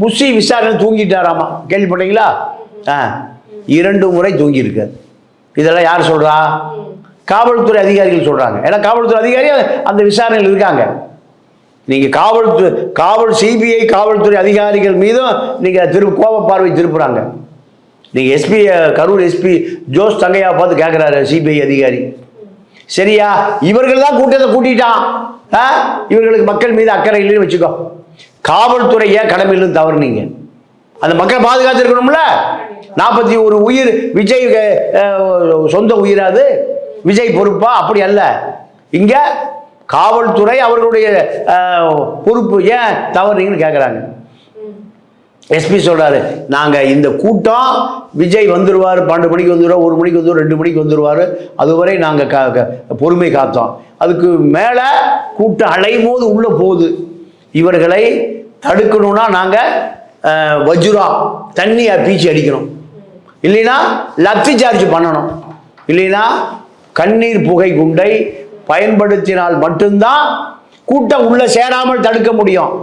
Bussy விசாரணை தூங்கிட்டாராமா, கேள்விப்பட்டீங்களா? 2 முறை தூங்கியிருக்காரு. இதெல்லாம் யார் சொல்றா? காவல்துறை அதிகாரிகள் சொல்றாங்க. ஏன்னா காவல்துறை அதிகாரி அந்த விசாரணையில் இருக்காங்க. நீங்க சிபிஐ காவல்துறை அதிகாரிகள் மீதும் நீங்க கோப பார்வை திருப்புறாங்க. நீங்க எஸ்பி கரூர் எஸ்பி ஜோஸ் தங்கையா பார்த்து கேட்கிறாரு சிபிஐ அதிகாரி, சரியா இவர்கள் தான் கூட்டத்தை கூட்டிட்டான், இவர்களுக்கு மக்கள் மீது அக்கறை இல்லைன்னு வச்சுக்கோ, காவல்துறை ஏன் கடமையிலும் தவறுனீங்க? அந்த மக்களை பாதுகாத்து இருக்கணும்ல. 41 உயிர் விஜய் சொந்த உயிராது, விஜய் பொறுப்பா? அப்படி அல்ல. இங்க காவல்துறை அவர்களுடைய பொறுப்பு, ஏன் தவறுனீங்கன்னு கேட்குறாங்க. எஸ்பி சொல்றாரு, நாங்க இந்த கூட்டம் விஜய் வந்துருவார், 12 மணிக்கு வந்துடுவார், 1 மணிக்கு வந்துடுவார், 2 மணிக்கு வந்துடுவார், அதுவரை நாங்க பொறுமை காத்தோம். அதுக்கு மேல கூட்டம் அலையும் போது உள்ள போகுது, இவர்களை தடுக்கணும்னா நாங்க வஜ்ரா தண்ணியை பீச்சி அடிக்கணும், இல்லைன்னா லத்தி சார்ஜ் பண்ணணும், இல்லைன்னா கண்ணீர் புகை குண்டை பயன்படுத்தினால் மட்டும்தான் கூட்டம் உள்ள சேராமல் தடுக்க முடியும்.